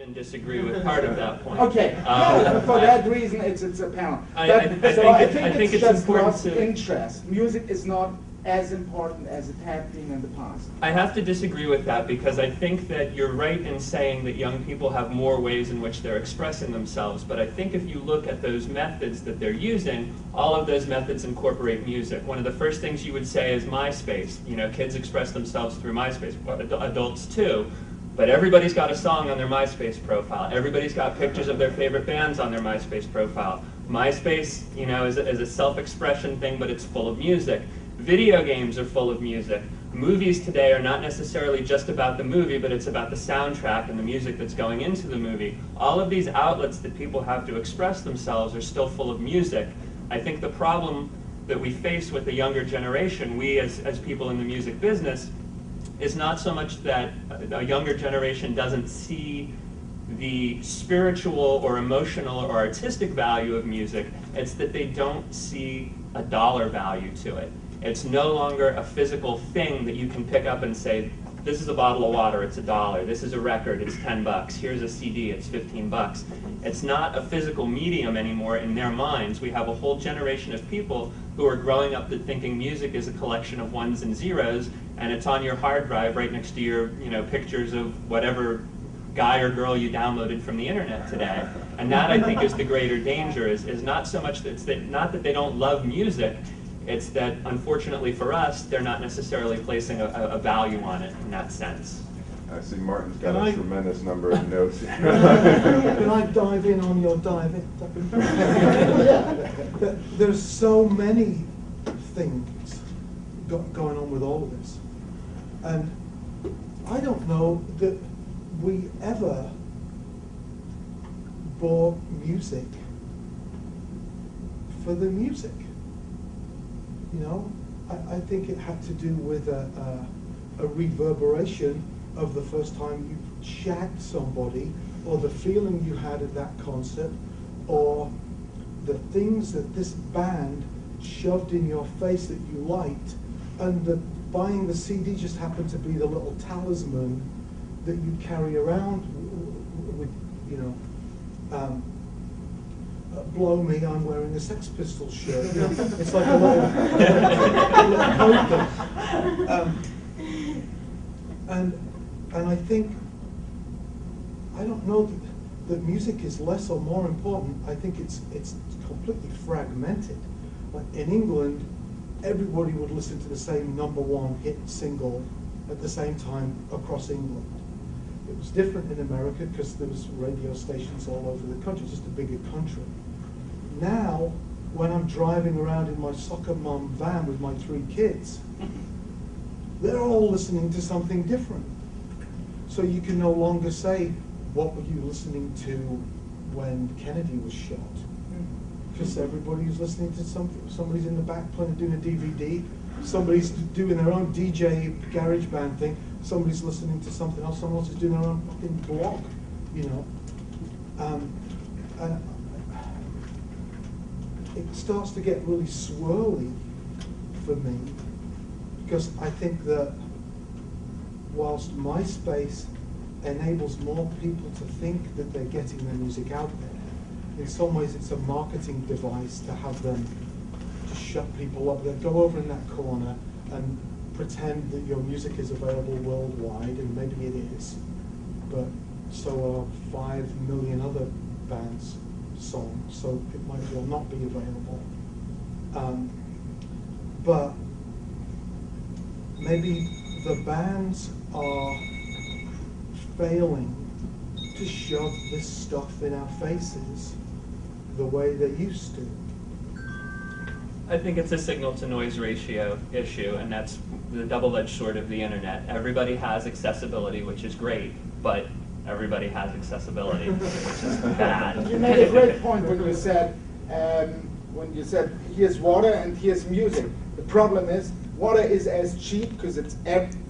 and disagree with part of that point. Okay, for that reason, it's a panel. I think it's just important lost to interest. Music is not as important as it had been in the past. I have to disagree with that, because I think that you're right in saying that young people have more ways in which they're expressing themselves, but I think if you look at those methods that they're using, all of those methods incorporate music. One of the first things you would say is MySpace. You know, kids express themselves through MySpace, adults too, but everybody's got a song on their MySpace profile. Everybody's got pictures of their favorite bands on their MySpace profile. MySpace, you know, is a self-expression thing, but it's full of music. Video games are full of music. Movies today are not necessarily just about the movie, but it's about the soundtrack and the music that's going into the movie. All of these outlets that people have to express themselves are still full of music. I think the problem that we face with the younger generation, we as people in the music business, is not so much that a younger generation doesn't see the spiritual or emotional or artistic value of music, it's that they don't see a dollar value to it. It's no longer a physical thing that you can pick up and say, this is a bottle of water, it's $1. This is a record, it's $10. Here's a CD, it's 15 bucks. It's not a physical medium anymore in their minds. We have a whole generation of people who are growing up thinking music is a collection of ones and zeros, and it's on your hard drive right next to your, you know, pictures of whatever guy or girl you downloaded from the internet today. And that, I think, is the greater danger, is not so much that it's not that they don't love music, it's that, unfortunately for us, they're not necessarily placing a value on it in that sense. I see Martin's got a tremendous number of notes. Can I dive in on your dive in? Yeah. There's so many things going on with all of this. And I don't know that we ever bought music for the music. You know, I think it had to do with a reverberation of the first time you shagged somebody, or the feeling you had at that concert, or the things that this band shoved in your face that you liked, and buying the CD just happened to be the little talisman that you carry around with, you know. Blow me, I'm wearing a Sex Pistols shirt. It's like a little code thing. And I think, I don't know that music is less or more important. I think it's completely fragmented. Like in England, everybody would listen to the same #1 hit single at the same time across England. It was different in America because there was radio stations all over the country, just a bigger country. Now, when I'm driving around in my soccer mom van with my 3 kids, they're all listening to something different. So you can no longer say, what were you listening to when Kennedy was shot? Because everybody's listening to something. Somebody's in the back doing a DVD. Somebody's doing their own DJ garage band thing. Somebody's listening to something else. Someone else is doing their own fucking blog, you know. And it starts to get really swirly for me, because I think that whilst MySpace enables more people to think that they're getting their music out there, in some ways it's a marketing device to have them to shut people up. They go over in that corner and pretend that your music is available worldwide, and maybe it is, but so are 5 million other bands' songs, so it might well not be available. But maybe the bands are failing to shove this stuff in our faces the way they used to. I think it's a signal-to-noise ratio issue, and that's the double-edged sword of the internet. Everybody has accessibility, which is great, but everybody has accessibility, which is bad. You made a great point when you said, here's water and here's music. The problem is, water is as cheap because it's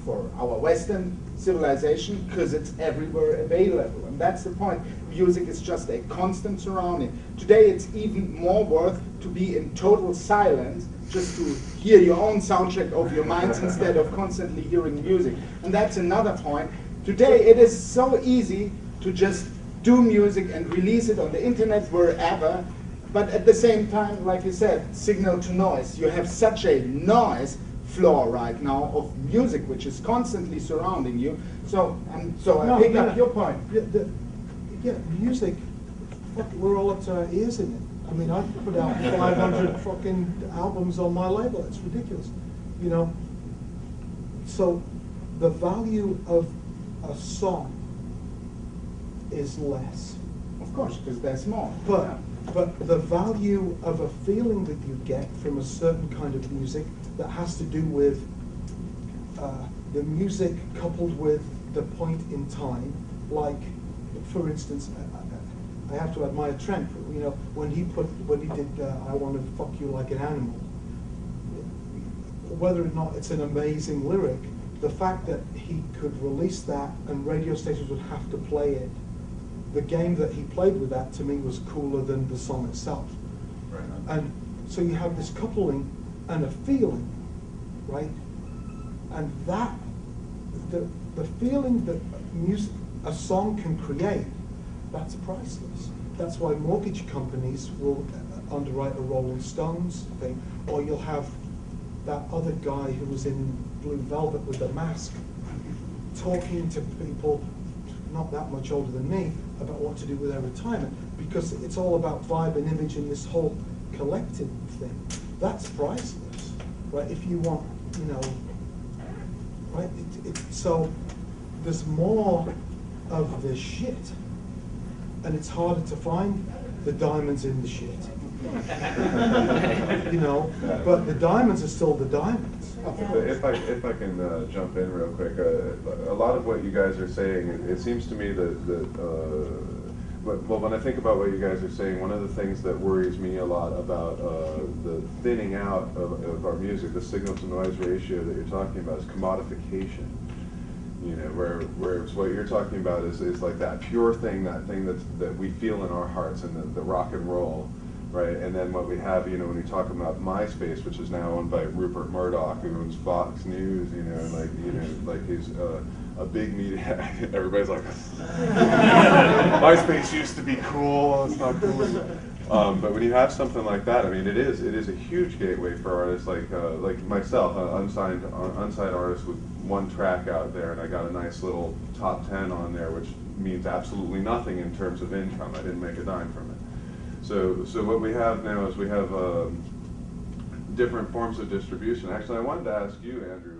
for our Western civilization, because it's everywhere available, and that's the point. Music is just a constant surrounding. Today it's even more worth to be in total silence, just to hear your own soundtrack of your minds instead of constantly hearing music. And that's another point. Today it is so easy to just do music and release it on the internet wherever, but at the same time, like you said, signal to noise. You have such a noise floor right now of music which is constantly surrounding you. So I pick up your point. Yeah, music, fuck, we're all up to our ears in it. I mean, I put out 500 fucking albums on my label. It's ridiculous, you know. So the value of a song is less. Of course, because there's more. But the value of a feeling that you get from a certain kind of music that has to do with the music coupled with the point in time, like, for instance, I have to admire Trent. You know, when he did "I Want to Fuck You Like an Animal," whether or not it's an amazing lyric, the fact that he could release that and radio stations would have to play it, the game that he played with that, to me, was cooler than the song itself. Right. And so you have this coupling and a feeling, right? And that, the feeling that a song can create, that's priceless. That's why mortgage companies will underwrite a Rolling Stones thing, or you'll have that other guy who was in Blue Velvet with a mask talking to people not that much older than me about what to do with their retirement, because it's all about vibe and image and this whole collective thing. That's priceless, right? If you want, you know, right? So there's more of the shit, and it's harder to find the diamonds in the shit. You know, but the diamonds are still the diamonds. If I can jump in real quick, a lot of what you guys are saying, it seems to me that well, when I think about what you guys are saying, one of the things that worries me a lot about the thinning out of our music, the signal to noise ratio that you're talking about, is commodification. You know, where what you're talking about is like that pure thing, that we feel in our hearts, and the rock and roll. Right, and then what we have, you know, when you talk about MySpace, which is now owned by Rupert Murdoch, who owns Fox News, you know, and like he's a big media. Everybody's like, MySpace used to be cool. It's not cool. But when you have something like that, I mean, it is a huge gateway for artists like myself, an unsigned artist with one track out there, and I got a nice little top 10 on there, which means absolutely nothing in terms of income. I didn't make a dime from it. So what we have now is we have different forms of distribution. Actually, I wanted to ask you, Andrew,